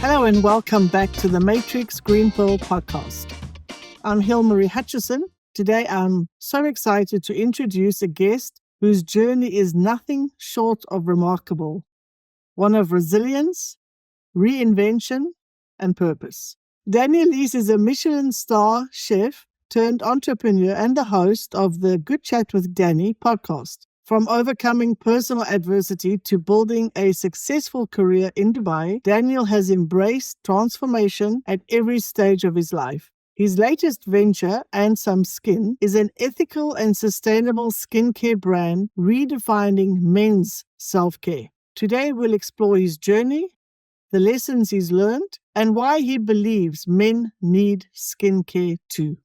Hello and welcome back to the Matrix Green Pill podcast. I'm Hilmarie. Today I'm so excited to introduce a guest whose journey is nothing short of remarkable, one of resilience, reinvention, and purpose. Daniel Leese is a Michelin-starred chef turned entrepreneur and the host of the Good Chat with Danny podcast. From overcoming personal adversity to building a successful career in Dubai, Daniel has embraced transformation at every stage of his life. His latest venture, Som Skin, is an ethical and sustainable skincare brand redefining men's self-care. Today we'll explore his journey, the lessons he's learned, and why he believes men need skincare too.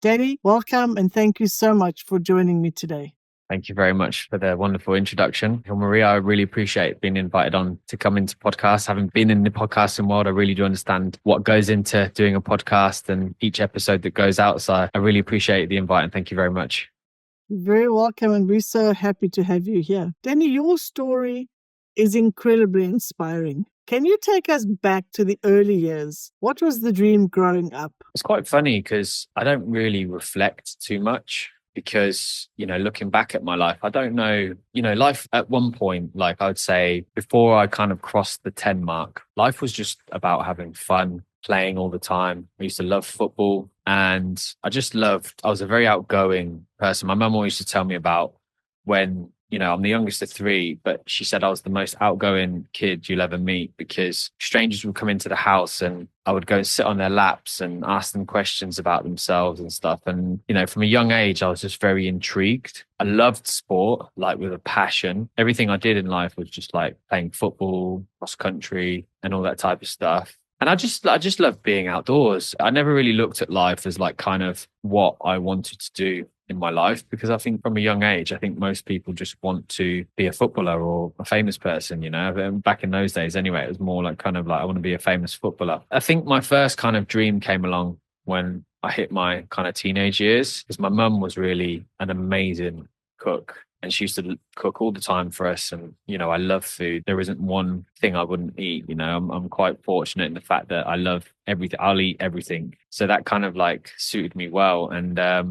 Danny, welcome and thank you so much for joining me today. Thank you very much for the wonderful introduction. Hilmarie, I really appreciate being invited on to come into podcasts. Having been in the podcasting world, I really do understand what goes into doing a podcast and each episode that goes out. So I really appreciate the invite and thank you very much. You're very welcome and we're so happy to have you here. Danny, your story is incredibly inspiring. Can you take us back to the early years? What was the dream growing up? It's quite funny because I don't really reflect too much. Because, looking back at my life, I don't know, life at one point, like I would say before I kind of crossed the 10 mark, life was just about having fun, playing all the time. I used to love football and I was a very outgoing person. My mum always used to tell me about when, I'm the youngest of three, but she said I was the most outgoing kid you'll ever meet because strangers would come into the house and I would go and sit on their laps and ask them questions about themselves and stuff. And, from a young age, I was just very intrigued. I loved sport, like with a passion. Everything I did in life was just like playing football, cross country and all that type of stuff. And I just loved being outdoors. I never really looked at life as like kind of what I wanted to do in my life, because I think from a young age, I think most people just want to be a footballer or a famous person, back in those days anyway, it was more like kind of like, I want to be a famous footballer. I think my first kind of dream came along when I hit my kind of teenage years, because my mum was really an amazing cook. And she used to cook all the time for us. And, I love food. There isn't one thing I wouldn't eat. I'm quite fortunate in the fact that I love everything. I'll eat everything. So that kind of like suited me well. And I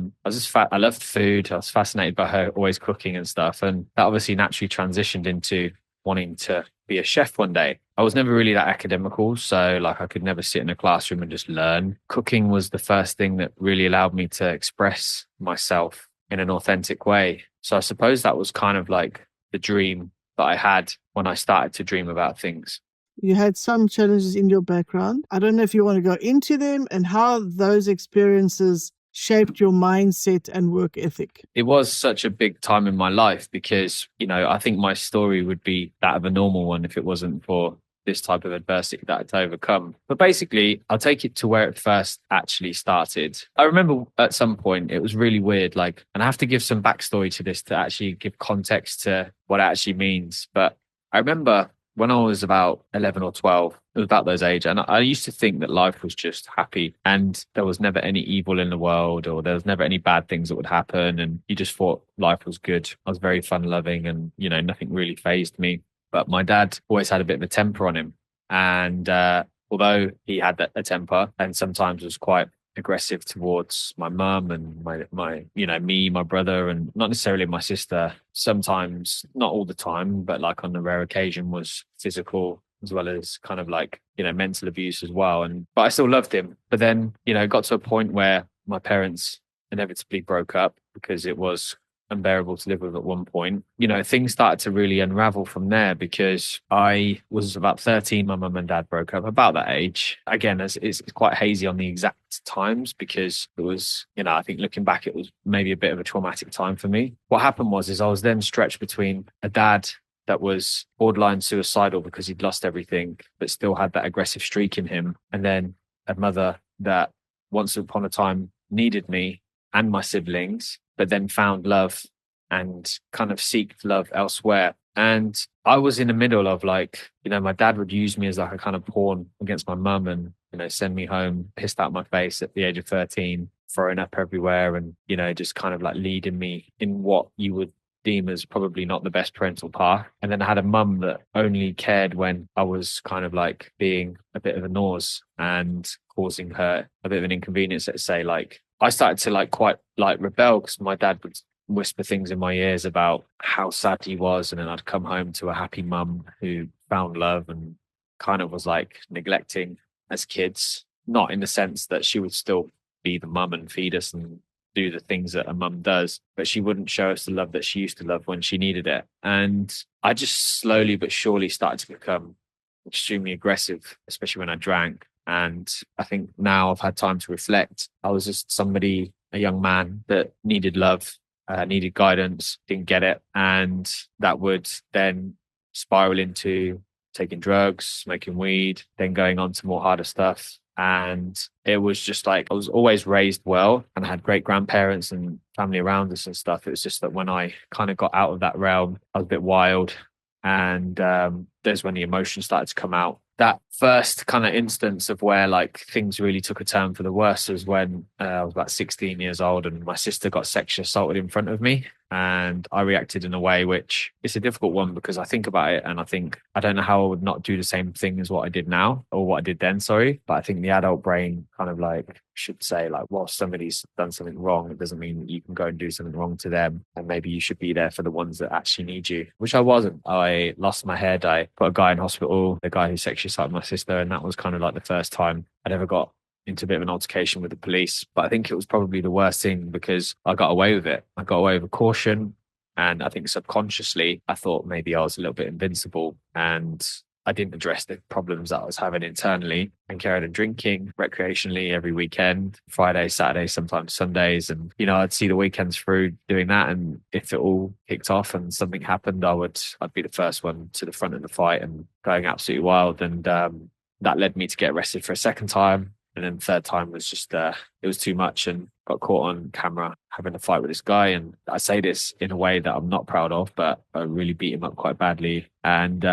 loved food. I was fascinated by her always cooking and stuff. And that obviously naturally transitioned into wanting to be a chef one day. I was never really that academical. So like I could never sit in a classroom and just learn. Cooking was the first thing that really allowed me to express myself in an authentic way. So I suppose that was kind of like the dream that I had when I started to dream about things. You had some challenges in your background. I don't know if you want to go into them and how those experiences shaped your mindset and work ethic. It was such a big time in my life because, I think my story would be that of a normal one if it wasn't for this type of adversity that I had to overcome. But basically, I'll take it to where it first actually started. I remember at some point, it was really weird, and I have to give some backstory to this to actually give context to what it actually means. But I remember when I was about 11 or 12, it was about those age, and I used to think that life was just happy and there was never any evil in the world or there was never any bad things that would happen. And you just thought life was good. I was very fun loving and, nothing really fazed me. But my dad always had a bit of a temper on him. And although he had a temper and sometimes was quite aggressive towards my mum and my brother, and not necessarily my sister, sometimes, not all the time, but like on a rare occasion was physical as well as kind of like, mental abuse as well. But I still loved him. But then, it got to a point where my parents inevitably broke up because it was unbearable to live with at one point. Things started to really unravel from there because I was about 13. My mum and dad broke up about that age. Again, it's quite hazy on the exact times because it was, I think looking back, it was maybe a bit of a traumatic time for me. What happened was I was then stretched between a dad that was borderline suicidal because he'd lost everything, but still had that aggressive streak in him. And then a mother that once upon a time needed me and my siblings, but then found love and kind of seeked love elsewhere. And I was in the middle of my dad would use me as like a kind of pawn against my mum and, send me home pissed out my face at the age of 13, throwing up everywhere and, just kind of like leading me in what you would deem as probably not the best parental path. And then I had a mum that only cared when I was kind of like being a bit of a nose and causing her a bit of an inconvenience. Let's say, like, I started to like quite like rebel because my dad would whisper things in my ears about how sad he was, and then I'd come home to a happy mum who found love and kind of was like neglecting as kids, not in the sense that she would still be the mum and feed us and do the things that a mum does, but she wouldn't show us the love that she used to love when she needed it. And I just slowly but surely started to become extremely aggressive, especially when I drank. And I think now I've had time to reflect. I was just somebody, a young man that needed love, needed guidance, didn't get it. And that would then spiral into taking drugs, smoking weed, then going on to more harder stuff. And it was just like, I was always raised well and I had great grandparents and family around us and stuff. It was just that when I kind of got out of that realm, I was a bit wild. And there's when the emotions started to come out. That first kind of instance of where like things really took a turn for the worse was when I was about 16 years old and my sister got sexually assaulted in front of me. And I reacted in a way which it's a difficult one because I think about it and I think I don't know how I would not do the same thing as what I did now or what I did then, sorry. But I think the adult brain kind of like should say like, well, somebody's done something wrong. It doesn't mean that you can go and do something wrong to them. And maybe you should be there for the ones that actually need you, which I wasn't. I lost my head. I put a guy in hospital, the guy who sexually assaulted my sister. And that was kind of like the first time I'd ever got into a bit of an altercation with the police. But I think it was probably the worst thing because I got away with it. I got away with caution. And I think subconsciously, I thought maybe I was a little bit invincible and I didn't address the problems that I was having internally and carried on drinking recreationally every weekend, Friday, Saturday, sometimes Sundays. And, you know, I'd see the weekends through doing that. And if it all kicked off and something happened, I'd be the first one to the front of the fight and going absolutely wild. And that led me to get arrested for a second time. And then the third time was just, it was too much and got caught on camera having a fight with this guy. And I say this in a way that I'm not proud of, but I really beat him up quite badly. And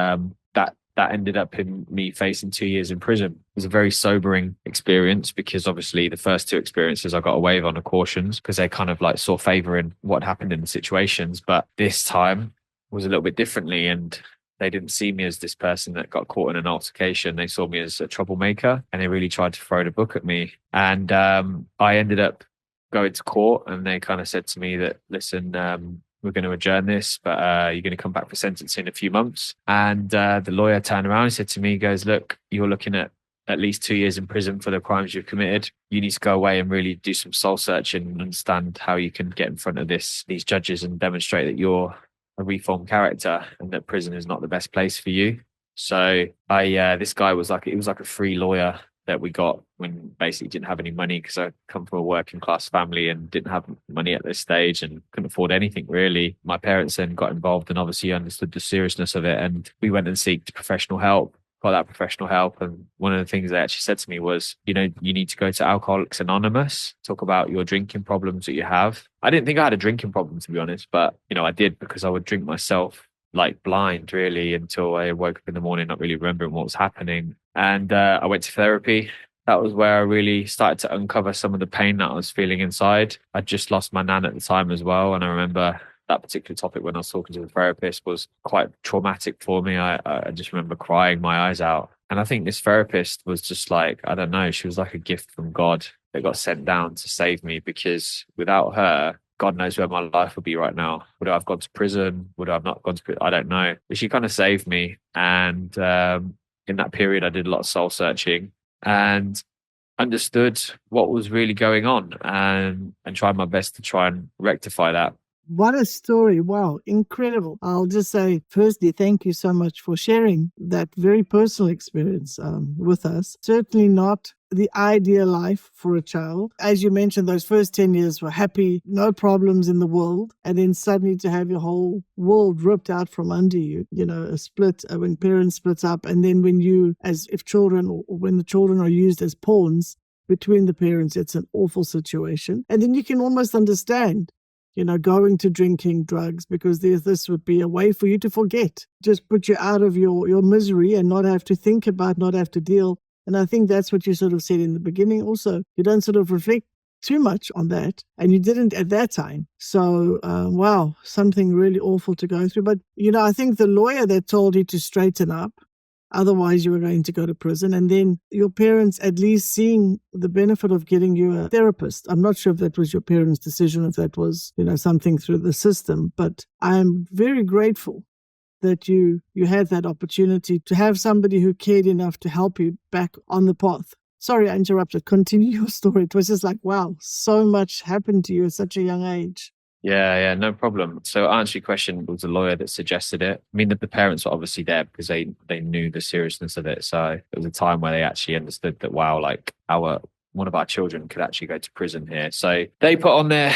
that ended up in me facing 2 years in prison. It was a very sobering experience because obviously the first two experiences I got away with on the cautions because they kind of like saw favour in what happened in the situations. But this time was a little bit differently and they didn't see me as this person that got caught in an altercation. They saw me as a troublemaker and they really tried to throw the book at me. And I ended up going to court and they kind of said to me that, listen, we're going to adjourn this, but you're going to come back for sentencing in a few months. And the lawyer turned around and said to me, he goes, look, you're looking at least 2 years in prison for the crimes you've committed. You need to go away and really do some soul searching and understand how you can get in front of these judges and demonstrate that you're a reformed character and that prison is not the best place for you. So this guy was like, it was like a free lawyer that we got when basically didn't have any money because I come from a working class family and didn't have money at this stage and couldn't afford anything really. My parents then got involved and obviously understood the seriousness of it. And we went and sought professional help, got that professional help. And one of the things they actually said to me was, you know, you need to go to Alcoholics Anonymous, talk about your drinking problems that you have. I didn't think I had a drinking problem, to be honest, but, you know, I did because I would drink myself like blind really until I woke up in the morning, not really remembering what was happening. And I went to therapy. That was where I really started to uncover some of the pain that I was feeling inside. I'd just lost my nan at the time as well. And I remember that particular topic when I was talking to the therapist was quite traumatic for me. I just remember crying my eyes out. And I think this therapist was just like, I don't know, she was like a gift from God that got sent down to save me because without her, God knows where my life would be right now. Would I have gone to prison? Would I have not gone to prison? I don't know. But she kind of saved me. And in that period, I did a lot of soul searching and understood what was really going on and tried my best to try and rectify that. What a story. Wow, incredible. I'll just say, firstly, thank you so much for sharing that very personal experience with us. Certainly not the ideal life for a child. As you mentioned, those first 10 years were happy, no problems in the world. And then suddenly to have your whole world ripped out from under you, you know, a split, when parents split up. And then when you, as if children, or when the children are used as pawns between the parents, it's an awful situation. And then you can almost understand, you know, going to drinking, drugs, because this would be a way for you to forget, just put you out of your misery and not have to think about, not have to deal. And I think that's what you sort of said in the beginning also. You don't sort of reflect too much on that, and you didn't at that time. So, wow, something really awful to go through. But, I think the lawyer that told you to straighten up, otherwise you were going to go to prison, and then your parents at least seeing the benefit of getting you a therapist. I'm not sure if that was your parents' decision, if that was, something through the system, but I'm very grateful that you had that opportunity to have somebody who cared enough to help you back on the path. Sorry, I interrupted. Continue your story. It was just like, wow, so much happened to you at such a young age. Yeah, no problem. So to answer your question, it was a lawyer that suggested it. I mean, the parents were obviously there because they knew the seriousness of it. So it was a time where they actually understood that, wow, like one of our children could actually go to prison here. So they put on their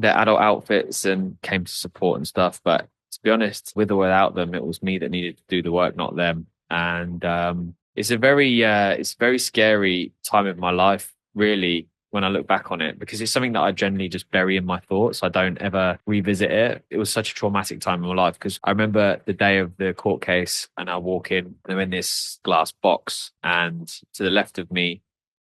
adult outfits and came to support and stuff. But to be honest, with or without them, it was me that needed to do the work, not them. And it's a very scary time of my life, really, when I look back on it, because it's something that I generally just bury in my thoughts. I don't ever revisit it. It was such a traumatic time in my life because I remember the day of the court case and I walk in and I'm in this glass box, and to the left of me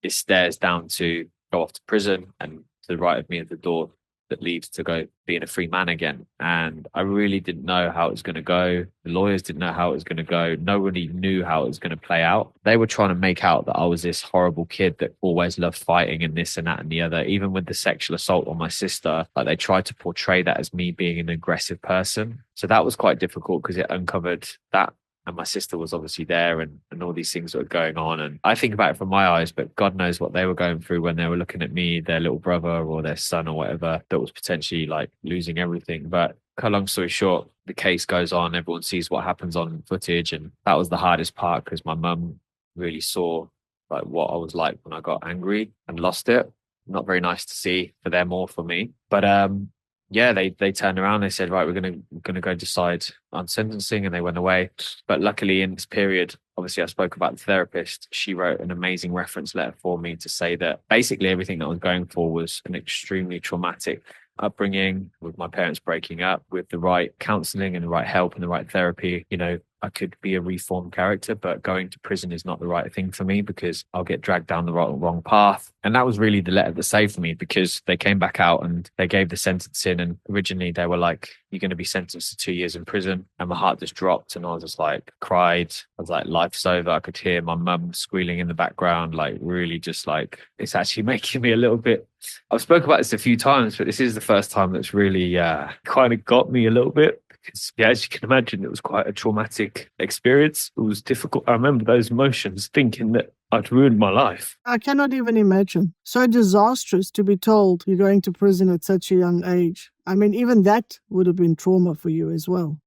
is stairs down to go off to prison, and to the right of me is the door that leads to go being a free man again. And I really didn't know how it was going to go. The lawyers didn't know how it was going to go. Nobody knew how it was going to play out. They were trying to make out that I was this horrible kid that always loved fighting and this and that and the other. Even with the sexual assault on my sister, like they tried to portray that as me being an aggressive person. So that was quite difficult because it uncovered that. And my sister was obviously there, and all these things that were going on. And I think about it from my eyes, but God knows what they were going through when they were looking at me, their little brother or their son or whatever, that was potentially like losing everything. But cut a long story short, the case goes on. Everyone sees what happens on footage. And that was the hardest part because my mum really saw like what I was like when I got angry and lost it. Not very nice to see for them or for me. But yeah, they turned around. They said, right, we're gonna go decide on sentencing, and they went away. But luckily, in this period, obviously, I spoke about the therapist. She wrote an amazing reference letter for me to say that basically everything that I was going for was an extremely traumatic upbringing, with my parents breaking up. With the right counseling and the right help and the right therapy, I could be a reformed character, but going to prison is not the right thing for me because I'll get dragged down the wrong path. And that was really the letter that saved me, because they came back out and they gave the sentence in. And originally they were like, you're going to be sentenced to 2 years in prison. And my heart just dropped, and I was just like, cried. I was like, life's over. I could hear my mum squealing in the background, like really just like, it's actually making me a little bit. I've spoken about this a few times, but this is the first time that's really kind of got me a little bit. Because, yeah, as you can imagine, it was quite a traumatic experience. It was difficult. I remember those emotions, thinking that I'd ruined my life. I cannot even imagine. So disastrous to be told you're going to prison at such a young age. I mean, even that would have been trauma for you as well.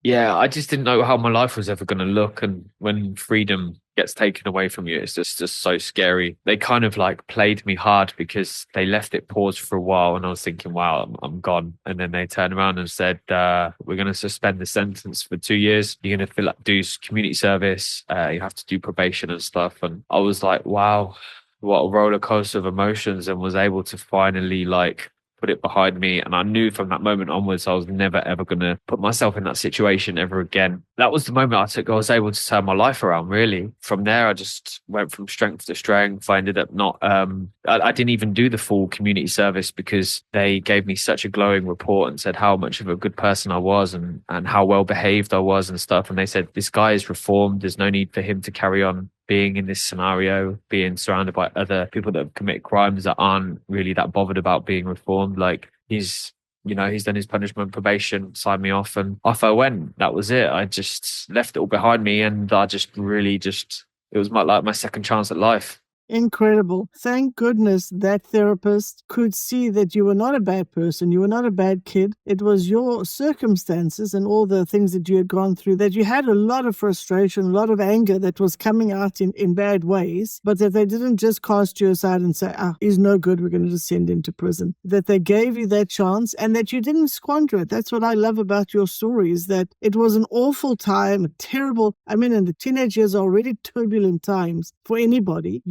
Yeah, I just didn't know how my life was ever going to look. And when freedom gets taken away from you, it's just so scary. They kind of like played me hard because they left it paused for a while. And I was thinking, wow, I'm gone. And then they turned around and said, we're going to suspend the sentence for 2 years. You're going to do community service. You have to do probation and stuff. And I was like, wow, what a roller coaster of emotions, and was able to finally like put it behind me. And I knew from that moment onwards, I was never, ever going to put myself in that situation ever again. That was the moment I was able to turn my life around, really. From there, I just went from strength to strength. I ended up not, I didn't even do the full community service because they gave me such a glowing report and said how much of a good person I was and how well behaved I was and stuff. And they said, this guy is reformed. There's no need for him to carry on being in this scenario, being surrounded by other people that have committed crimes that aren't really that bothered about being reformed. Like he's done his punishment, probation, signed me off, and off I went. That was it. I just left it all behind me, and I just really it was my second chance at life. Incredible. Thank goodness that therapist could see that you were not a bad person. You were not a bad kid. It was your circumstances and all the things that you had gone through, that you had a lot of frustration, a lot of anger that was coming out in bad ways, but that they didn't just cast you aside and say, he's no good, we're going to just send him to prison. That they gave you that chance and that you didn't squander it. That's what I love about your story, is that it was an awful time, and the teenage years are already turbulent times for anybody.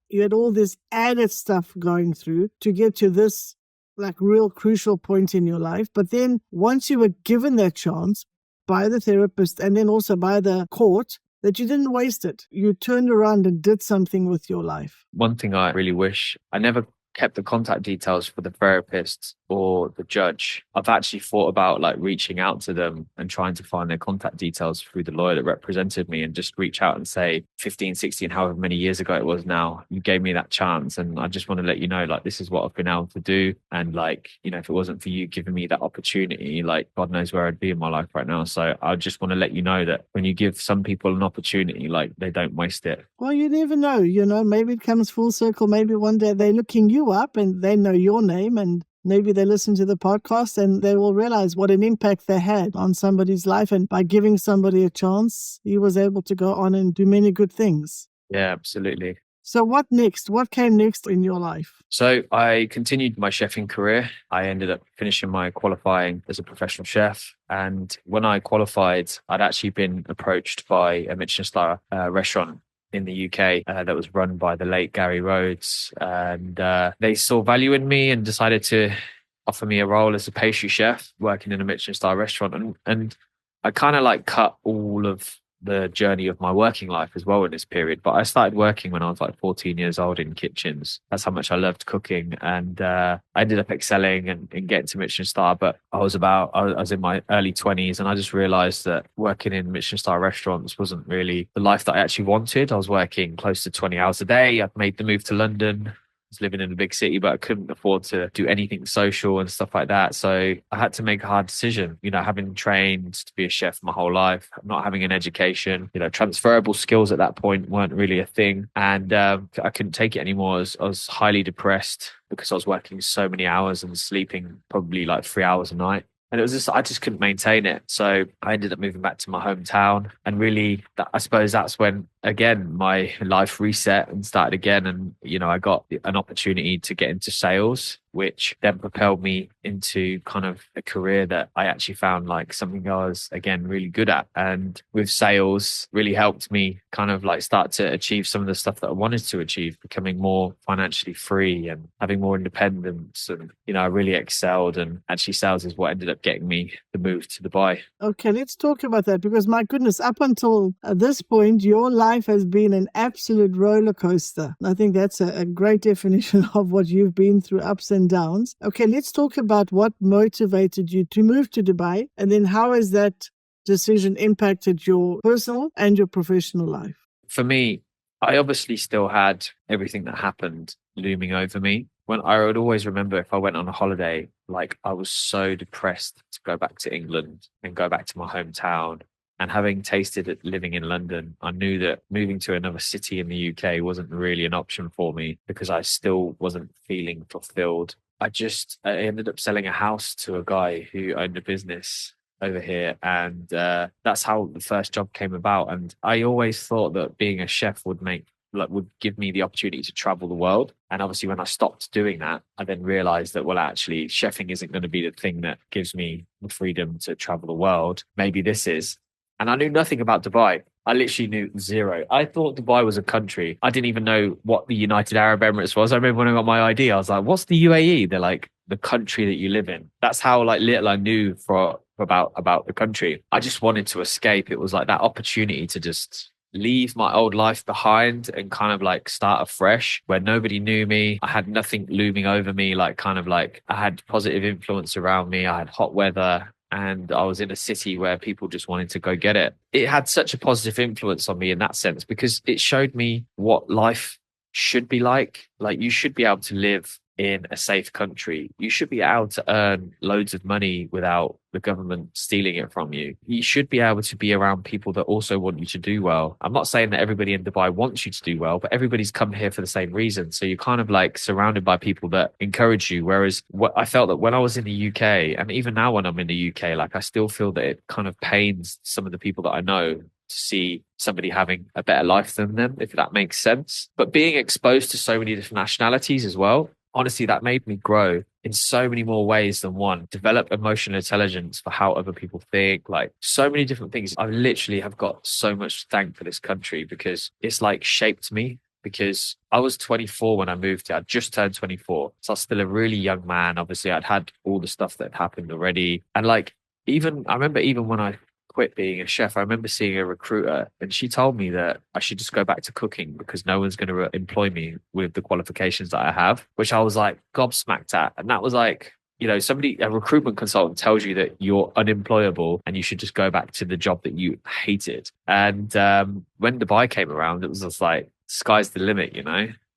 You had all this added stuff going through to get to this like real crucial point in your life. But then once you were given that chance by the therapist and then also by the court, that you didn't waste it. You turned around and did something with your life. One thing I really wish I never kept the contact details for the therapist or the judge. I've actually thought about like reaching out to them and trying to find their contact details through the lawyer that represented me and just reach out and say 15, 16, however many years ago it was now, you gave me that chance. And I just want to let you know, like, this is what I've been able to do. And like, you know, if it wasn't for you giving me that opportunity, like God knows where I'd be in my life right now. So I just want to let you know that when you give some people an opportunity, like they don't waste it. Well, you never know, maybe it comes full circle. Maybe one day they're looking you up and they know your name, and maybe they listen to the podcast and they will realize what an impact they had on somebody's life. And by giving somebody a chance, he was able to go on and do many good things. Yeah, absolutely. So what next? What came next in your life? So I continued my chefing career. I ended up finishing my qualifying as a professional chef. And when I qualified, I'd actually been approached by a Michelin-starred restaurant in the UK that was run by the late Gary Rhodes. And they saw value in me and decided to offer me a role as a pastry chef working in a Michelin-starred restaurant. And I kind of like cut all of the journey of my working life as well in this period. But I started working when I was like 14 years old in kitchens. That's how much I loved cooking. And I ended up excelling and getting to Michelin-star. But I was in my early 20s, and I just realized that working in Michelin-star restaurants wasn't really the life that I actually wanted. I was working close to 20 hours a day. I'd made the move to London. Was living in a big city, but I couldn't afford to do anything social and stuff like that. So I had to make a hard decision, having trained to be a chef my whole life, not having an education, transferable skills at that point weren't really a thing. And I couldn't take it anymore. I was highly depressed because I was working so many hours and sleeping probably like 3 hours a night. And it was just, I just couldn't maintain it. So I ended up moving back to my hometown. And really, I suppose that's when, again, my life reset and started again. And, I got an opportunity to get into sales, which then propelled me into kind of a career that I actually found like something I was, again, really good at. And with sales, really helped me kind of like start to achieve some of the stuff that I wanted to achieve, becoming more financially free and having more independence. And, I really excelled. And actually, sales is what ended up getting me the move to Dubai. Okay, let's talk about that, because my goodness, up until this point, your life has been an absolute roller coaster. I think that's a great definition of what you've been through, ups and downs. Okay, let's talk about what motivated you to move to Dubai, and then how has that decision impacted your personal and your professional life? For me, I obviously still had everything that happened looming over me. When I would always remember if I went on a holiday, like I was so depressed to go back to England and go back to my hometown. And having tasted it living in London, I knew that moving to another city in the UK wasn't really an option for me because I still wasn't feeling fulfilled. I ended up selling a house to a guy who owned a business over here. And that's how the first job came about. And I always thought that being a chef would give me the opportunity to travel the world. And obviously when I stopped doing that, I then realized that, well, actually chefing isn't going to be the thing that gives me the freedom to travel the world. Maybe this is. And I knew nothing about Dubai. I literally knew zero. I thought Dubai was a country. I didn't even know what the United Arab Emirates was. I remember when I got my ID, I was like, what's the UAE? They're like, the country that you live in. That's how like little I knew about the country. I just wanted to escape. It was like that opportunity to just leave my old life behind and kind of like start afresh where nobody knew me. I had nothing looming over me, like kind of like I had positive influence around me. I had hot weather. And I was in a city where people just wanted to go get it. It had such a positive influence on me in that sense because it showed me what life should be like. Like you should be able to live in a safe country. You should be able to earn loads of money without the government stealing it from you. You should be able to be around people that also want you to do well. I'm not saying that everybody in Dubai wants you to do well, but everybody's come here for the same reason. So you're kind of like surrounded by people that encourage you. Whereas what I felt that when I was in the UK, and even now when I'm in the UK, like I still feel that it kind of pains some of the people that I know to see somebody having a better life than them, if that makes sense. But being exposed to so many different nationalities as well, honestly, that made me grow in so many more ways than one. Develop emotional intelligence for how other people think, like so many different things. I literally have got so much to thank for this country because it's like shaped me. Because I was 24 when I moved here. I'd just turned 24. So I was still a really young man. Obviously, I'd had all the stuff that had happened already. And like, I remember even when I quit being a chef, I remember seeing a recruiter and she told me that I should just go back to cooking because no one's going to employ me with the qualifications that I have, which I was like gobsmacked at. And that was like, a recruitment consultant tells you that you're unemployable and you should just go back to the job that you hated. And when Dubai came around, it was just like, sky's the limit.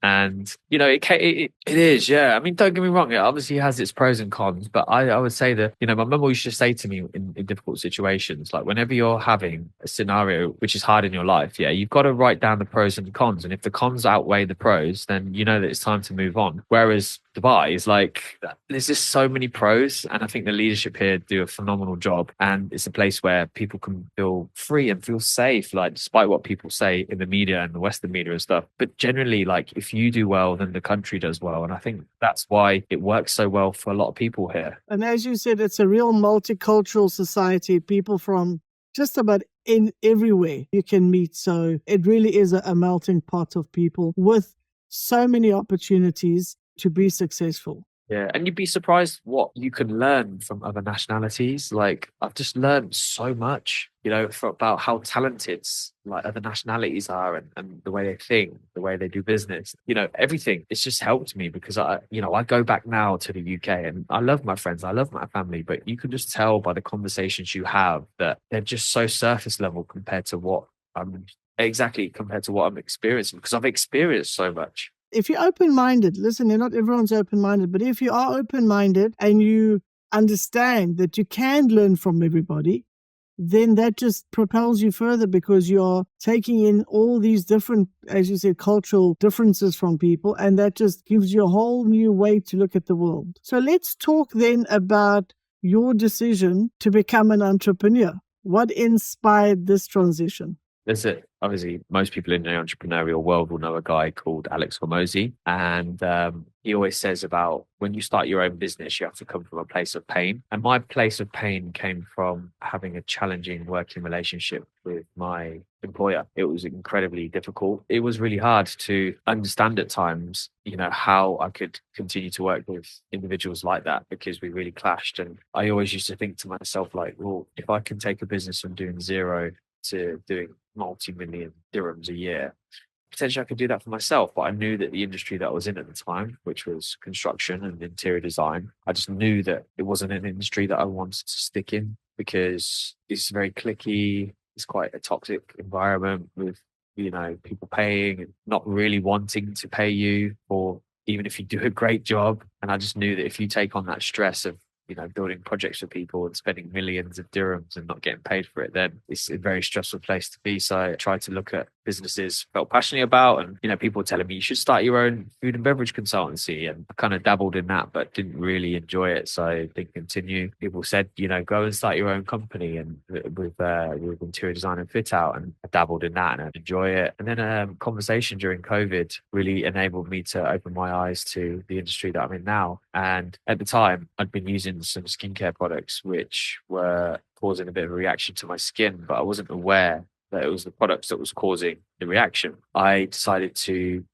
And it is, yeah. I mean, don't get me wrong, it obviously has its pros and cons, but I would say that, my mum always used to say to me in difficult situations, like whenever you're having a scenario which is hard in your life, yeah, you've got to write down the pros and the cons. And if the cons outweigh the pros, then you know that it's time to move on. Whereas Dubai is like, there's just so many pros. And I think the leadership here do a phenomenal job. And it's a place where people can feel free and feel safe, like despite what people say in the media and the Western media and stuff. But generally, like if you do well, then the country does well. And I think that's why it works so well for a lot of people here. And as you said, it's a real multicultural society, people from just about in everywhere you can meet. So it really is a melting pot of people with so many opportunities to be successful. Yeah, and you'd be surprised what you can learn from other nationalities. Like I've just learned so much, about how talented like other nationalities are and the way they think, the way they do business, everything. It's just helped me because I go back now to the UK and I love my friends, I love my family, but you can just tell by the conversations you have that they're just so surface level compared to what I'm experiencing because I've experienced so much. If you're open-minded, listen, not everyone's open-minded, but if you are open-minded and you understand that you can learn from everybody, then that just propels you further because you're taking in all these different, as you said, cultural differences from people, and that just gives you a whole new way to look at the world. So let's talk then about your decision to become an entrepreneur. What inspired this transition? Obviously, most people in the entrepreneurial world will know a guy called Alex Hormozy. And he always says about when you start your own business, you have to come from a place of pain. And my place of pain came from having a challenging working relationship with my employer. It was incredibly difficult. It was really hard to understand at times, how I could continue to work with individuals like that because we really clashed. And I always used to think to myself, like, well, if I can take a business from doing zero to doing multi-million dirhams a year, potentially I could do that for myself. But I knew that the industry that I was in at the time, which was construction and interior design, I just knew that it wasn't an industry that I wanted to stick in because it's very cliquey. It's quite a toxic environment with, people paying and not really wanting to pay you for even if you do a great job. And I just knew that if you take on that stress of building projects for people and spending millions of dirhams and not getting paid for it, then it's a very stressful place to be. So I tried to look at businesses I felt passionate about, and people were telling me you should start your own food and beverage consultancy, and I kind of dabbled in that but didn't really enjoy it, so I didn't continue. People said go and start your own company and with interior design and fit out, and I dabbled in that and I enjoy it. And then a conversation during COVID really enabled me to open my eyes to the industry that I'm in now. And at the time I'd been using some skincare products which were causing a bit of a reaction to my skin, but I wasn't aware that it was the products that was causing the reaction. I decided to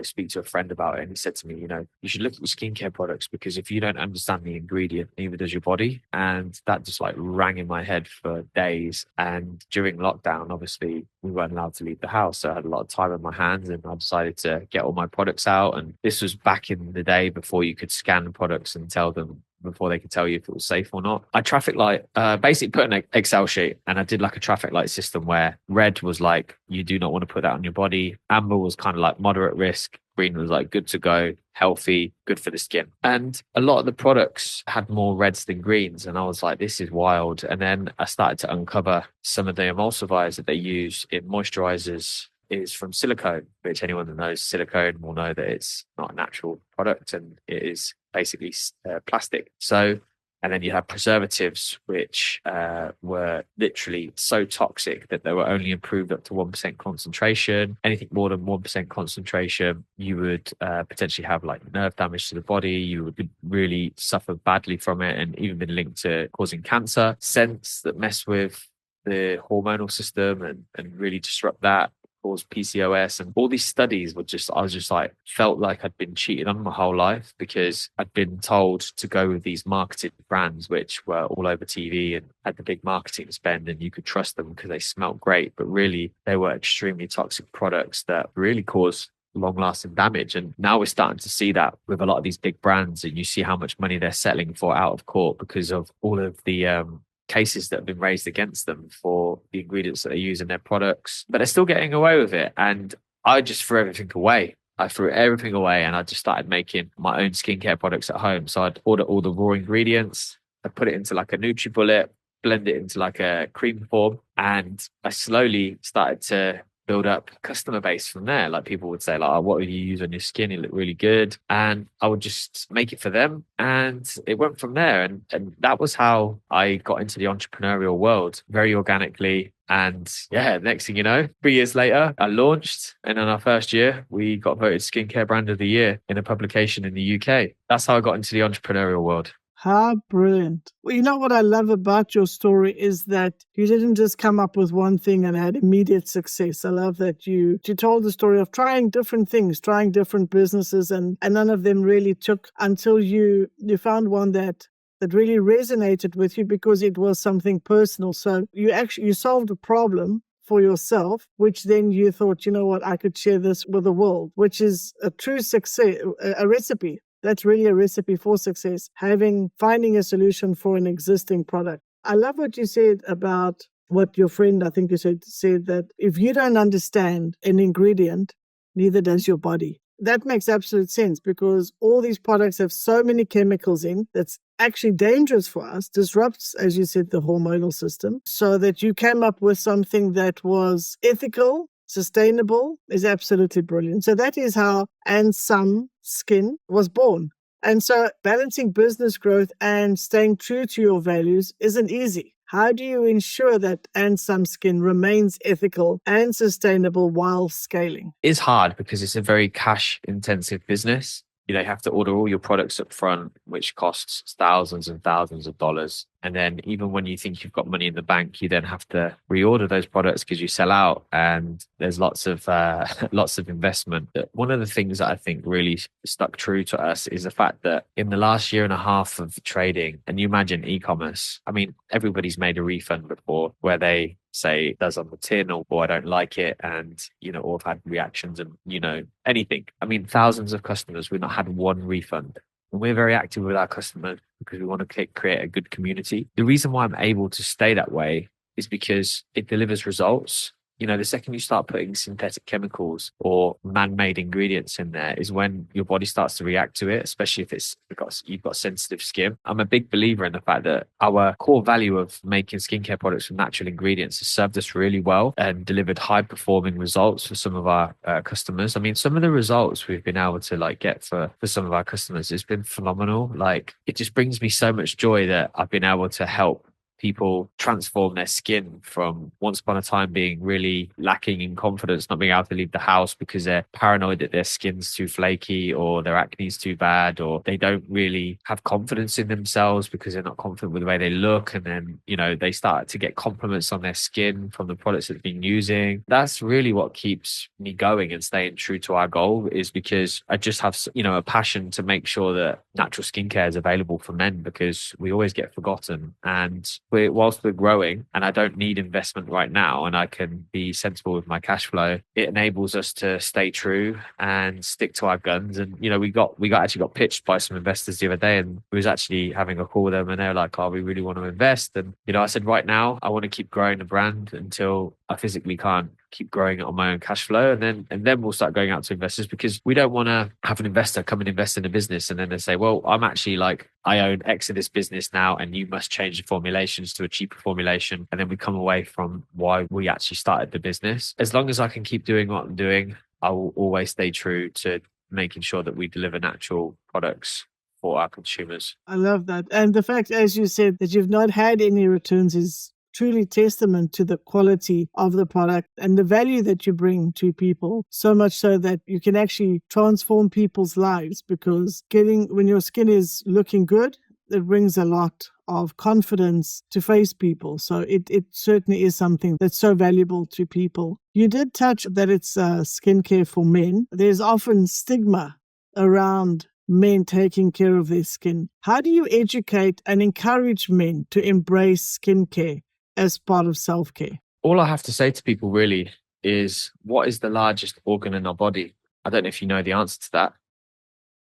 speak to a friend about it, and he said to me, you should look at your skincare products because if you don't understand the ingredient, neither does your body. And that just like rang in my head for days. And during lockdown, obviously we weren't allowed to leave the house, so I had a lot of time on my hands, and I decided to get all my products out. And this was back in the day before you could scan products and tell them before they could tell you if it was safe or not. I traffic light, basically put an Excel sheet, and I did like a traffic light system where red was like, you do not want to put that on your body. Amber was kind of like moderate risk. Green was like good to go, healthy, good for the skin. And a lot of the products had more reds than greens. And I was like, this is wild. And then I started to uncover some of the emulsifiers that they use in moisturizers is from silicone, which anyone that knows silicone will know that it's not a natural product and it is basically plastic. So, and then you have preservatives, which were literally so toxic that they were only approved up to 1% concentration. Anything more than 1% concentration, you would potentially have like nerve damage to the body. You would really suffer badly from it, and even been linked to causing cancer. Scents that mess with the hormonal system and really disrupt that. cause PCOS, and all these studies were just, I was just like, felt like I'd been cheated on my whole life because I'd been told to go with these marketed brands, which were all over TV and had the big marketing spend, and you could trust them because they smelled great, but really they were extremely toxic products that really caused long lasting damage. And now we're starting to see that with a lot of these big brands, and you see how much money they're settling for out of court because of all of the cases that have been raised against them for the ingredients that they use in their products, but they're still getting away with it. And I just threw everything away. I threw everything away and I just started making my own skincare products at home. So I'd order all the raw ingredients, I'd put it into like a NutriBullet, blend it into like a cream form, and I slowly started to build up a customer base from there. Like people would say, like, oh, what would you use on your skin? It looked really good. And I would just make it for them. And it went from there. And that was how I got into the entrepreneurial world, very organically. And yeah, next thing you know, 3 years later, I launched. And in our first year, we got voted Skincare Brand of the Year in a publication in the UK. That's how I got into the entrepreneurial world. How brilliant. Well, you know what I love about your story is that you didn't just come up with one thing and had immediate success. I love that you told the story of trying different things, trying different businesses, and none of them really took until you found one that really resonated with you because it was something personal. So you solved a problem for yourself, which then you thought, you know what, I could share this with the world, which is a true success, a recipe. That's really a recipe for success, finding a solution for an existing product. I love what you said about what your friend, I think you said that if you don't understand an ingredient, neither does your body. That makes absolute sense because all these products have so many chemicals in that's actually dangerous for us, disrupts, as you said, the hormonal system, so that you came up with something that was ethical, sustainable, is absolutely brilliant. So that is how Som Skin was born. And so balancing business growth and staying true to your values isn't easy. How do you ensure that Som Skin remains ethical and sustainable while scaling? It's hard because it's a very cash intensive business. You have to order all your products up front, which costs thousands and thousands of dollars. And then even when you think you've got money in the bank, you then have to reorder those products because you sell out, and there's lots of investment. One of the things that I think really stuck true to us is the fact that in the last year and a half of trading, and you imagine e-commerce, I mean, everybody's made a refund before where they say it does on the tin, or I don't like it, and or I've had reactions and anything. I mean, thousands of customers, we've not had one refund. And we're very active with our customers because we want to create a good community. The reason why I'm able to stay that way is because it delivers results. The second you start putting synthetic chemicals or man-made ingredients in there is when your body starts to react to it, especially if you've got sensitive skin. I'm a big believer in the fact that our core value of making skincare products from natural ingredients has served us really well and delivered high-performing results for some of our customers. I mean, some of the results we've been able to get for some of our customers has been phenomenal. It just brings me so much joy that I've been able to help people transform their skin from once upon a time being really lacking in confidence, not being able to leave the house because they're paranoid that their skin's too flaky or their acne's too bad, or they don't really have confidence in themselves because they're not confident with the way they look. And then, they start to get compliments on their skin from the products that they've been using. That's really what keeps me going and staying true to our goal, is because I just have, a passion to make sure that natural skincare is available for men, because we always get forgotten. And whilst we're growing and I don't need investment right now and I can be sensible with my cash flow, it enables us to stay true and stick to our guns. And, we actually got pitched by some investors the other day, and we was actually having a call with them and they were like, oh, we really want to invest. And, I said, right now I want to keep growing the brand until I physically can't keep growing it on my own cash flow. And then we'll start going out to investors, because we don't want to have an investor come and invest in a business and then they say, well, I'm actually I own X of this business now and you must change the formulations to a cheaper formulation. And then we come away from why we actually started the business. As long as I can keep doing what I'm doing, I will always stay true to making sure that we deliver natural products for our consumers. I love that. And the fact, as you said, that you've not had any returns is truly testament to the quality of the product and the value that you bring to people, so much so that you can actually transform people's lives, because when your skin is looking good, it brings a lot of confidence to face people. So it certainly is something that's so valuable to people. You did touch that it's skincare for men. There's often stigma around men taking care of their skin. How do you educate and encourage men to embrace skincare as part of self-care? All I have to say to people really is, what is the largest organ in our body? I don't know if you know the answer to that.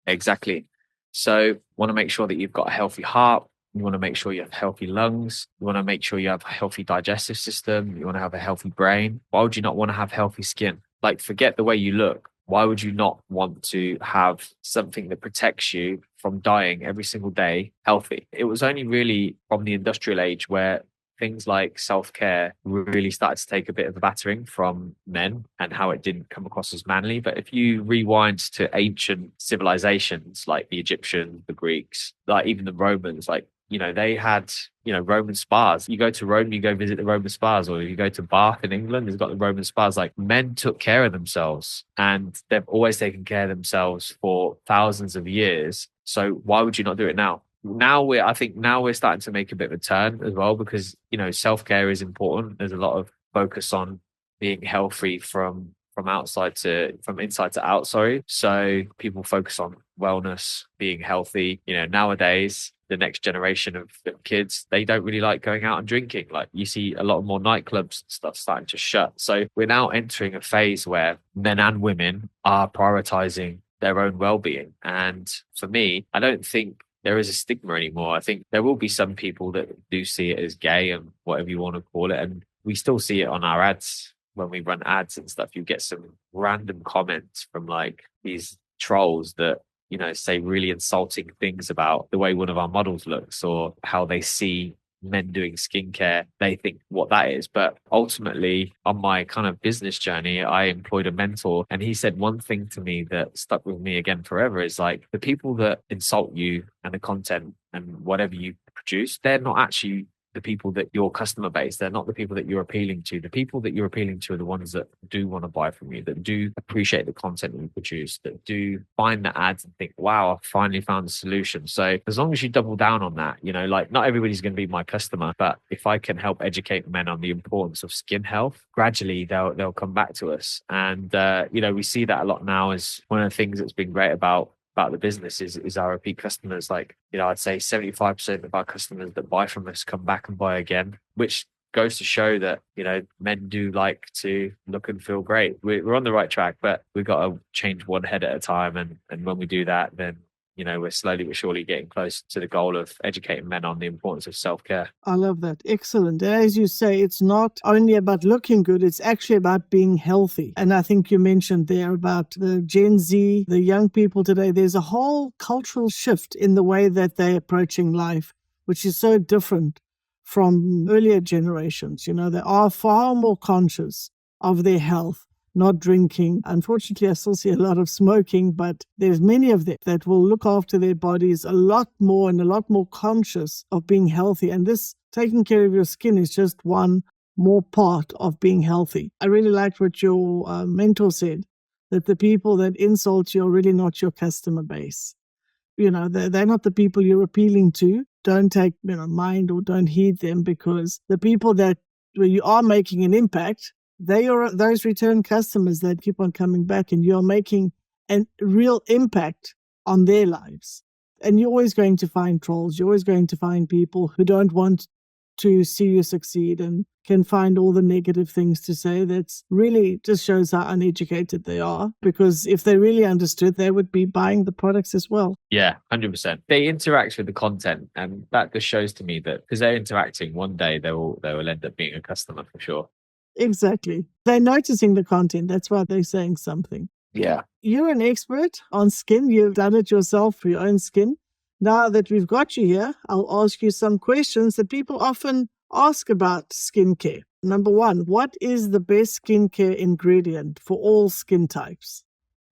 Exactly. So want to make sure that you've got a healthy heart. You want to make sure you have healthy lungs. You want to make sure you have a healthy digestive system. You want to have a healthy brain. Why would you not want to have healthy skin? Like, forget the way you look. Why would you not want to have something that protects you from dying every single day healthy? It was only really from the industrial age where things like self-care really started to take a bit of a battering from men and how it didn't come across as manly. But if you rewind to ancient civilizations like the Egyptians, the Greeks, like even the Romans, like, they had, Roman spas. You go to Rome, you go visit the Roman spas, or you go to Bath in England, it's got the Roman spas. Like, men took care of themselves and they've always taken care of themselves for thousands of years. So why would you not do it now? I think we're starting to make a bit of a turn as well, because, self-care is important. There's a lot of focus on being healthy from inside to out, sorry. So people focus on wellness, being healthy. Nowadays, the next generation of kids, they don't really like going out and drinking. Like, you see a lot more nightclubs and stuff starting to shut. So we're now entering a phase where men and women are prioritizing their own well-being. And for me, I don't think there is a stigma anymore. I think there will be some people that do see it as gay and whatever you want to call it. And we still see it on our ads. When we run ads and stuff, you get some random comments from like these trolls that, say really insulting things about the way one of our models looks or how they see men doing skincare. They think what that is. But ultimately, on my kind of business journey, I employed a mentor, and he said one thing to me that stuck with me again forever is like, the people that insult you and the content and whatever you produce, they're not actually the people that your customer base, they're not the people that you're appealing to. The people that you're appealing to are the ones that do want to buy from you, that do appreciate the content that you produce, that do find the ads and think, wow, I finally found a solution. So as long as you double down on that, like, not everybody's going to be my customer, but if I can help educate men on the importance of skin health, gradually they'll come back to us. And, we see that a lot now. Is one of the things that's been great about the business is our repeat customers. Like, I'd say 75% of our customers that buy from us come back and buy again, which goes to show that, men do like to look and feel great. We're on the right track, but we've got to change one head at a time. And when we do that, then, we're slowly but surely getting close to the goal of educating men on the importance of self-care. I love that. Excellent. And as you say, it's not only about looking good, it's actually about being healthy. And I think you mentioned there about the Gen Z, the young people today, there's a whole cultural shift in the way that they're approaching life, which is so different from earlier generations. They are far more conscious of their health, not drinking. Unfortunately, I still see a lot of smoking, but there's many of them that will look after their bodies a lot more and a lot more conscious of being healthy. And this taking care of your skin is just one more part of being healthy. I really liked what your mentor said, that the people that insult you are really not your customer base. They're not the people you're appealing to. Don't take mind or don't heed them, because the people that where you are making an impact, they are those return customers that keep on coming back, and you're making a real impact on their lives. And you're always going to find trolls. You're always going to find people who don't want to see you succeed and can find all the negative things to say. That's really just shows how uneducated they are, because if they really understood, they would be buying the products as well. Yeah, 100%. They interact with the content, and that just shows to me that because they're interacting, one day they will end up being a customer for sure. Exactly. They're noticing the content. That's why they're saying something. Yeah. You're an expert on skin. You've done it yourself for your own skin. Now that we've got you here, I'll ask you some questions that people often ask about skincare. Number one, what is the best skincare ingredient for all skin types?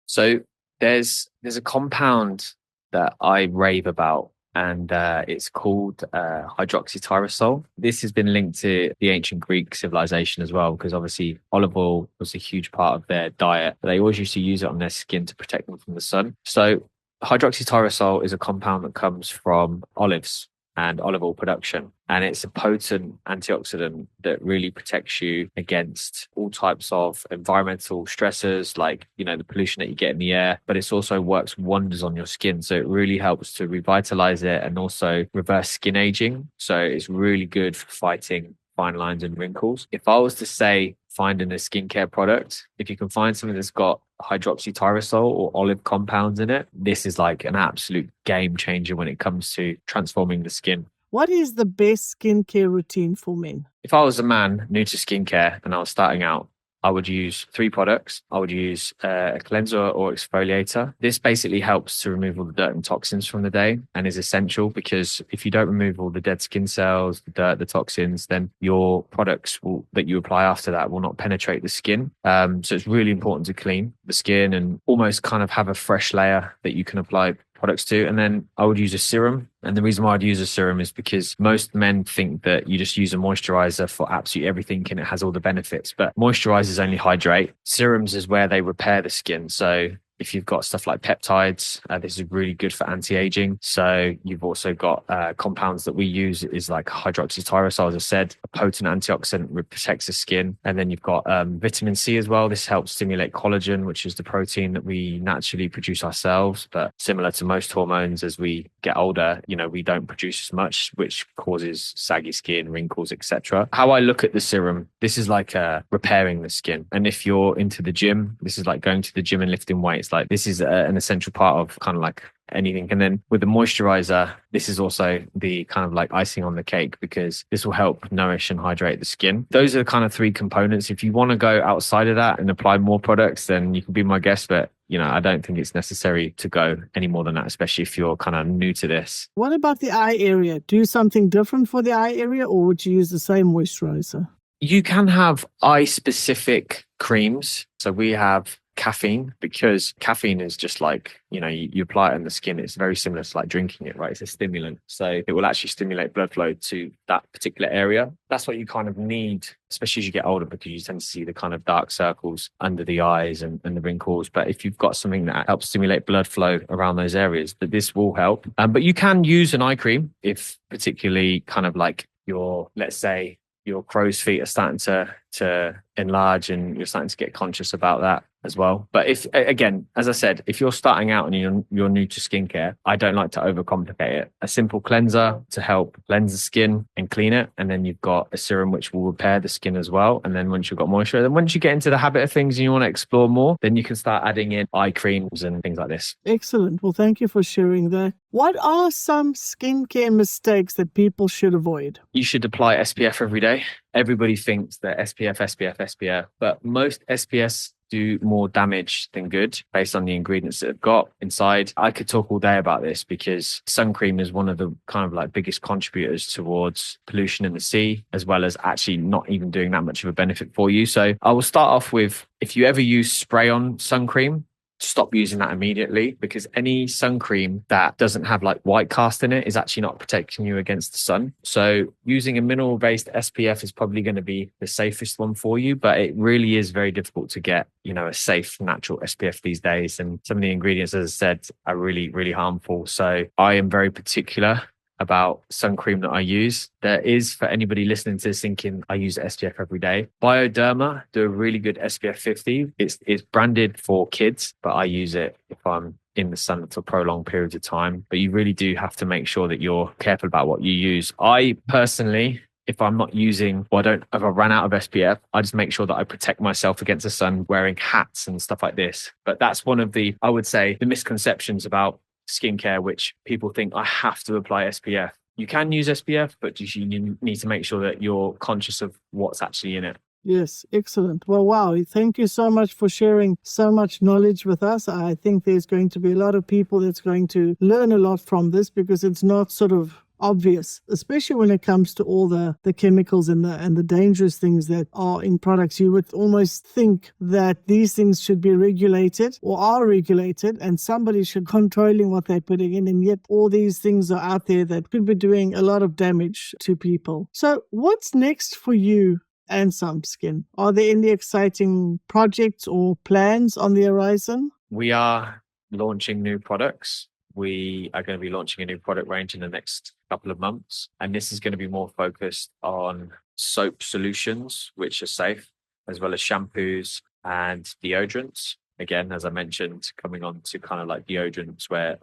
So there's a compound that I rave about, and it's called Hydroxytyrosol. This has been linked to the ancient Greek civilization as well, because obviously olive oil was a huge part of their diet. They always used to use it on their skin to protect them from the sun. So hydroxytyrosol is a compound that comes from olives. and olive oil production. And it's a potent antioxidant that really protects you against all types of environmental stressors, like, the pollution that you get in the air, but it also works wonders on your skin. So it really helps to revitalize it and also reverse skin aging. So it's really good for fighting fine lines and wrinkles. If I was to say finding a skincare product, if you can find something that's got hydroxytyrosol or olive compounds in it, this is like an absolute game changer when it comes to transforming the skin. What is the best skincare routine for men? If I was a man new to skincare and I was starting out, I would use 3 products. I would use a cleanser or exfoliator. This basically helps to remove all the dirt and toxins from the day and is essential, because if you don't remove all the dead skin cells, the dirt, the toxins, then your products that you apply after that will not penetrate the skin. So it's really important to clean the skin and almost kind of have a fresh layer that you can apply products to. And then I would use a serum. And the reason why I'd use a serum is because most men think that you just use a moisturizer for absolutely everything and it has all the benefits, but moisturizers only hydrate. Serums is where they repair the skin. So if you've got stuff like peptides, this is really good for anti-aging. So you've also got compounds that we use is like hydroxytyrosol, as I said, a potent antioxidant that protects the skin. And then you've got vitamin C as well. This helps stimulate collagen, which is the protein that we naturally produce ourselves. But similar to most hormones, as we get older, we don't produce as much, which causes saggy skin, wrinkles, etc. How I look at the serum, this is like repairing the skin. And if you're into the gym, this is like going to the gym and lifting weights. Like this is an essential part of kind of like anything. And then with the moisturizer, this is also the kind of like icing on the cake, because this will help nourish and hydrate the skin. Those are the kind of 3 components. If you want to go outside of that and apply more products, then you can be my guest. But I don't think it's necessary to go any more than that, especially if you're kind of new to this. What about the eye area? Do something different for the eye area, or would you use the same moisturizer? You can have eye-specific creams. So we have caffeine, because caffeine is just like, you apply it on the skin. It's very similar to like drinking it, right? It's a stimulant. So it will actually stimulate blood flow to that particular area. That's what you kind of need, especially as you get older, because you tend to see the kind of dark circles under the eyes and the wrinkles. But if you've got something that helps stimulate blood flow around those areas, that this will help. But you can use an eye cream if particularly kind of like let's say your crow's feet are starting to enlarge and you're starting to get conscious about that as well. But if, again, as I said, if you're starting out and you're new to skincare, I don't like to overcomplicate it. A simple cleanser to help cleanse the skin and clean it. And then you've got a serum which will repair the skin as well. And then once you've got moisture, then once you get into the habit of things and you want to explore more, then you can start adding in eye creams and things like this. Excellent. Well, thank you for sharing that. What are some skincare mistakes that people should avoid? You should apply SPF every day. Everybody thinks that SPF, but most SPFs do more damage than good based on the ingredients that have got inside. I could talk all day about this, because sun cream is one of the kind of like biggest contributors towards pollution in the sea, as well as actually not even doing that much of a benefit for you. So I will start off with, if you ever use spray on sun cream, stop using that immediately, because any sun cream that doesn't have like white cast in it is actually not protecting you against the sun. So using a mineral based SPF is probably going to be the safest one for you, but it really is very difficult to get, a safe natural SPF these days. And some of the ingredients, as I said, are really, really harmful. So I am very particular about sun cream that I use. There is, for anybody listening to this thinking I use SPF every day, Bioderma do a really good SPF 50. It's branded for kids, but I use it if I'm in the sun for prolonged periods of time. But you really do have to make sure that you're careful about what you use. I personally, if I'm not using, or if I run out of SPF, I just make sure that I protect myself against the sun wearing hats and stuff like this. But that's one of the, I would say, the misconceptions about skincare, which people think I have to apply SPF. You can use SPF, but you need to make sure that you're conscious of what's actually in it. Yes, excellent. Well, wow. Thank you so much for sharing so much knowledge with us. I think there's going to be a lot of people that's going to learn a lot from this, because it's not sort of obvious, especially when it comes to all the chemicals and the dangerous things that are in products. You would almost think that these things should be regulated or are regulated, and somebody should controlling what they're putting in, and yet all these things are out there that could be doing a lot of damage to people. So what's next for you and Som Skin? Are there any exciting projects or plans on the horizon? We are launching new products. we are going to be launching a new product range in the next couple of months. And this is going to be more focused on soap solutions, which are safe, as well as shampoos and deodorants. Again, as I mentioned, coming on to kind of like deodorants where,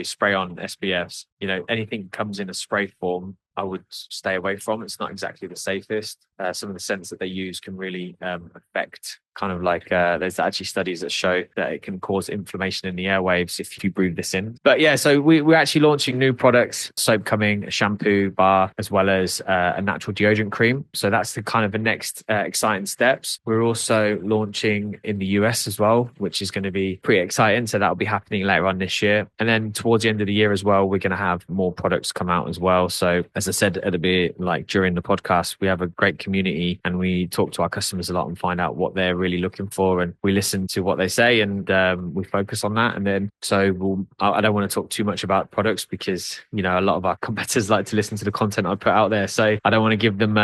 spray on SPFs, anything comes in a spray form, I would stay away from. It's not exactly the safest. Some of the scents that they use can really affect kind of like, there's actually studies that show that it can cause inflammation in the airwaves if you breathe this in. But yeah, so we're actually launching new products, soap coming, a shampoo bar, as well as a natural deodorant cream. So that's the kind of the next exciting steps. We're also launching in the US as well, which is going to be pretty exciting. So that'll be happening later on this year. And then towards the end of the year as well, we're going to have more products come out as well. So as I said at the beginning, like during the podcast, we have a great community and we talk to our customers a lot and find out what they're really looking for, and we listen to what they say, and we focus on that. And then I don't want to talk too much about products because a lot of our competitors like to listen to the content I put out there, so I don't want to give them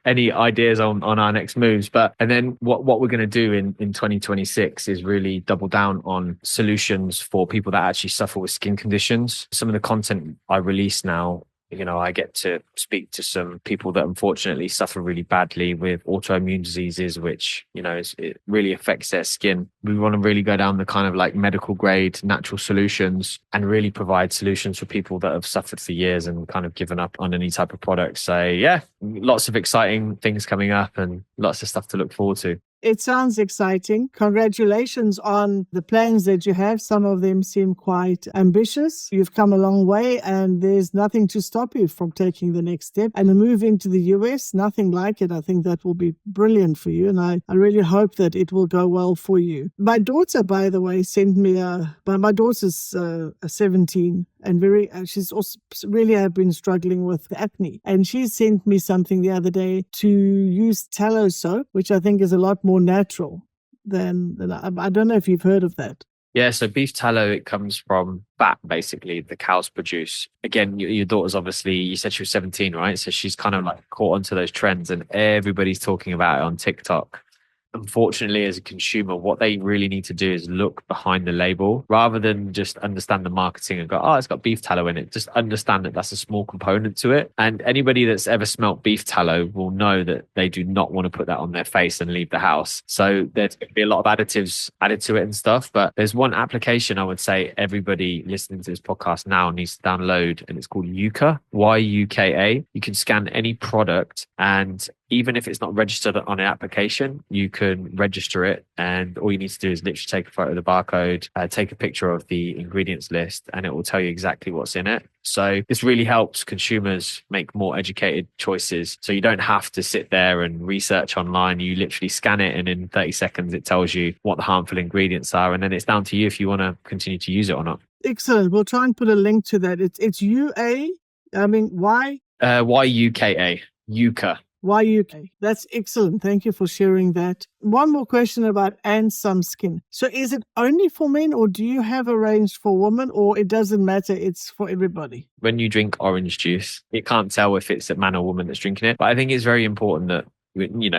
any ideas on our next moves. And then what we're going to do in 2026 is really double down on solutions for people that actually suffer with skin conditions. Some of the content I release now, I get to speak to some people that unfortunately suffer really badly with autoimmune diseases, which, it really affects their skin. We want to really go down the kind of like medical grade, natural solutions and really provide solutions for people that have suffered for years and kind of given up on any type of product. So yeah, lots of exciting things coming up and lots of stuff to look forward to. It sounds exciting. Congratulations on the plans that you have. Some of them seem quite ambitious. You've come a long way and there's nothing to stop you from taking the next step. And a move into the US, nothing like it. I think that will be brilliant for you. And I really hope that it will go well for you. My daughter, by the way, sent me my daughter's 17 and she's also really have been struggling with acne. And she sent me something the other day to use tallow soap, which I think is a lot more natural than I don't know if you've heard of that. Yeah, so beef tallow, it comes from fat, basically, the cows produce. Again, your daughter's obviously, you said she was 17, right? So she's kind of like caught onto those trends and everybody's talking about it on TikTok. Unfortunately, as a consumer, what they really need to do is look behind the label rather than just understand the marketing and go, oh, it's got beef tallow in it. Just understand that that's a small component to it. And anybody that's ever smelt beef tallow will know that they do not want to put that on their face and leave the house. So there's going to be a lot of additives added to it and stuff. But there's one application I would say everybody listening to this podcast now needs to download, and it's called Yuka, Yuka. You can scan any product, and even if it's not registered on an application, you can register it. And all you need to do is literally take a photo of the barcode, take a picture of the ingredients list, and it will tell you exactly what's in it. So this really helps consumers make more educated choices. So you don't have to sit there and research online. You literally scan it, and in 30 seconds, it tells you what the harmful ingredients are. And then it's down to you if you want to continue to use it or not. Excellent. We'll try and put a link to that. It's UA. I mean, Y? YUKA. Yuka. YUK. That's excellent. Thank you for sharing that. One more question about Som Skin. So is it only for men, or do you have a range for women, or it doesn't matter, it's for everybody? When you drink orange juice, you can't tell if it's a man or woman that's drinking it. But I think it's very important that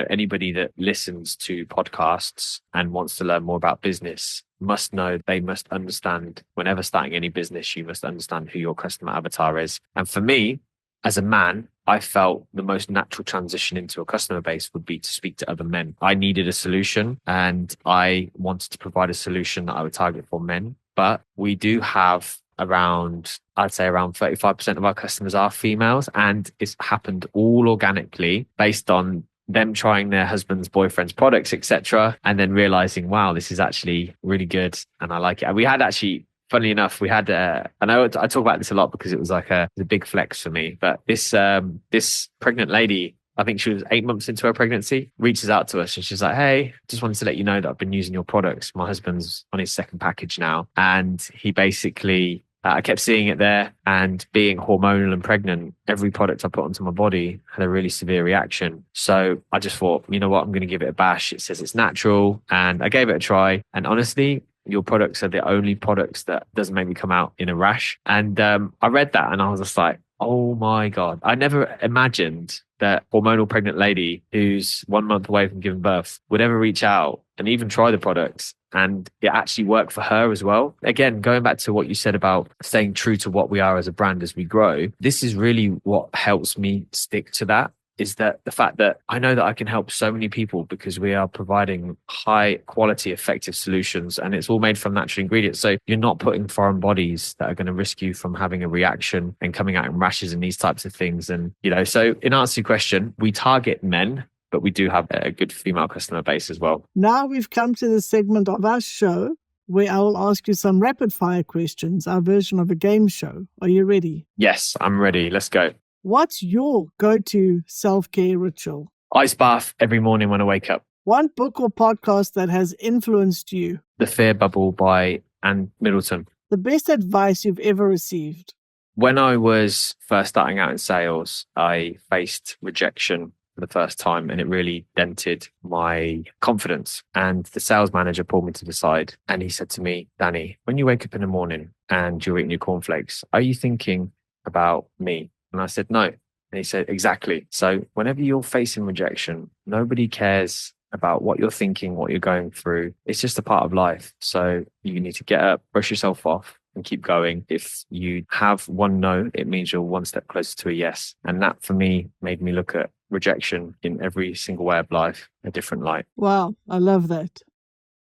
anybody that listens to podcasts and wants to learn more about business must know, they must understand, whenever starting any business, you must understand who your customer avatar is. And for me, as a man, I felt the most natural transition into a customer base would be to speak to other men. I needed a solution, and I wanted to provide a solution that I would target for men. But we do have around 35% of our customers are females, and it's happened all organically based on them trying their husband's boyfriend's products, etc., and then realizing, wow, this is actually really good and I like it. And we had actually, funnily enough, we had, I know I talk about this a lot because it was like a big flex for me, but this pregnant lady, I think she was 8 months into her pregnancy, reaches out to us and she's like, hey, just wanted to let you know that I've been using your products. My husband's on his second package now. And he basically, I kept seeing it there, and being hormonal and pregnant, every product I put onto my body had a really severe reaction. So I just thought, you know what, I'm going to give it a bash. It says it's natural, and I gave it a try. And honestly, your products are the only products that doesn't make me come out in a rash. And I read that and I was just like, oh my God, I never imagined that hormonal pregnant lady who's 1 month away from giving birth would ever reach out and even try the products and it actually worked for her as well. Again, going back to what you said about staying true to what we are as a brand as we grow, this is really what helps me stick to that. Is that the fact that I know that I can help so many people because we are providing high quality, effective solutions, and it's all made from natural ingredients. So you're not putting foreign bodies that are going to risk you from having a reaction and coming out in rashes and these types of things. And, so in answer to your question, we target men, but we do have a good female customer base as well. Now we've come to the segment of our show where I will ask you some rapid fire questions, our version of a game show. Are you ready? Yes, I'm ready. Let's go. What's your go-to self-care ritual? Ice bath every morning when I wake up. One book or podcast that has influenced you? The Fear Bubble by Anne Middleton. The best advice you've ever received? When I was first starting out in sales, I faced rejection for the first time, and it really dented my confidence. And the sales manager pulled me to the side and he said to me, Danny, when you wake up in the morning and you're eating your cornflakes, are you thinking about me? And I said, no. And he said, exactly. So whenever you're facing rejection, nobody cares about what you're thinking, what you're going through. It's just a part of life. So you need to get up, brush yourself off and keep going. If you have one no, it means you're one step closer to a yes. And that for me made me look at rejection in every single way of life, a different light. Wow, I love that.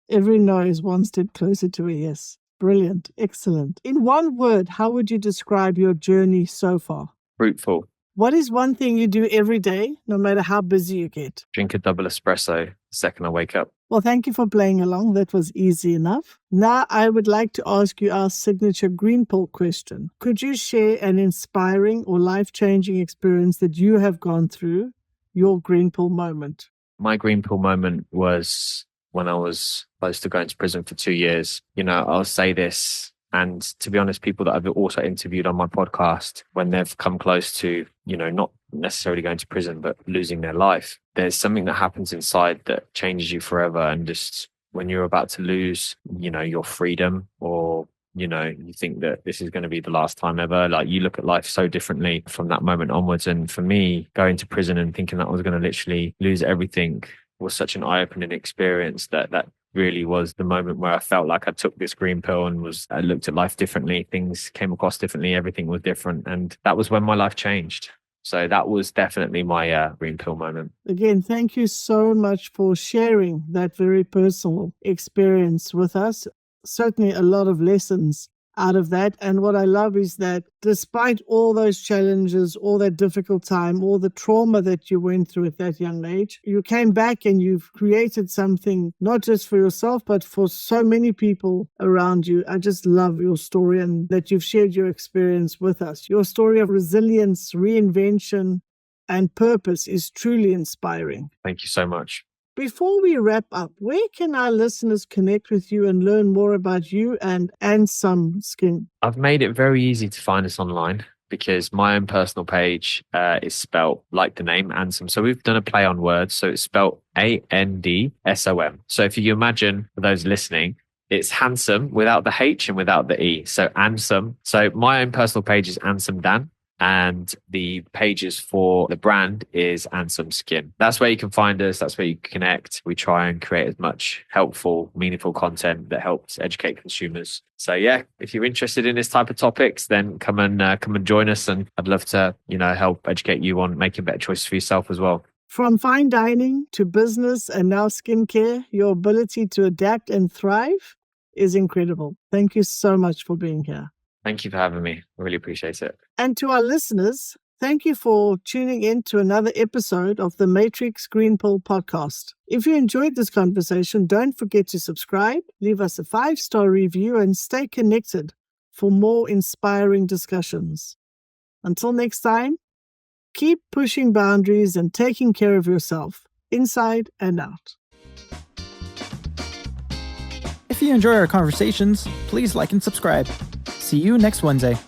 Every no is one step closer to a yes. Brilliant. Excellent. In one word, how would you describe your journey so far? Fruitful. What is one thing you do every day, no matter how busy you get? Drink a double espresso the second I wake up. Well, thank you for playing along. That was easy enough. Now, I would like to ask you our signature green pill question. Could you share an inspiring or life-changing experience that you have gone through, your green pill moment? My green pill moment was when I was close to going to prison for 2 years. I'll say this, and to be honest, people that I've also interviewed on my podcast, when they've come close to, not necessarily going to prison, but losing their life, there's something that happens inside that changes you forever. And just when you're about to lose, your freedom, or, you think that this is going to be the last time ever, like you look at life so differently from that moment onwards. And for me, going to prison and thinking that I was going to literally lose everything was such an eye-opening experience that really was the moment where I felt like I took this green pill and I looked at life differently. Things came across differently. Everything was different. And that was when my life changed. So that was definitely my green pill moment. Again, thank you so much for sharing that very personal experience with us. Certainly a lot of lessons out of that. And what I love is that despite all those challenges, all that difficult time, all the trauma that you went through at that young age, you came back and you've created something not just for yourself, but for so many people around you. I just love your story and that you've shared your experience with us. Your story of resilience, reinvention, and purpose is truly inspiring. Thank you so much. Before we wrap up, where can our listeners connect with you and learn more about you and Som Skin? I've made it very easy to find us online because my own personal page is spelt like the name, Ansom. So we've done a play on words. So it's spelt ANDSOM. So if you imagine, for those listening, it's handsome without the H and without the E. So Ansom. So my own personal page is Ansom Dan. And the pages for the brand is Som Skin. That's where you can find us. That's where you can connect. We try and create as much helpful, meaningful content that helps educate consumers. So yeah, if you're interested in this type of topics, then come and join us. And I'd love to, help educate you on making better choices for yourself as well. From fine dining to business and now skincare, your ability to adapt and thrive is incredible. Thank you so much for being here. Thank you for having me. I really appreciate it. And to our listeners, thank you for tuning in to another episode of the Matrix Green Pill podcast. If you enjoyed this conversation, don't forget to subscribe, leave us a 5-star review, and stay connected for more inspiring discussions. Until next time, keep pushing boundaries and taking care of yourself, inside and out. If you enjoy our conversations, please like and subscribe. See you next Wednesday.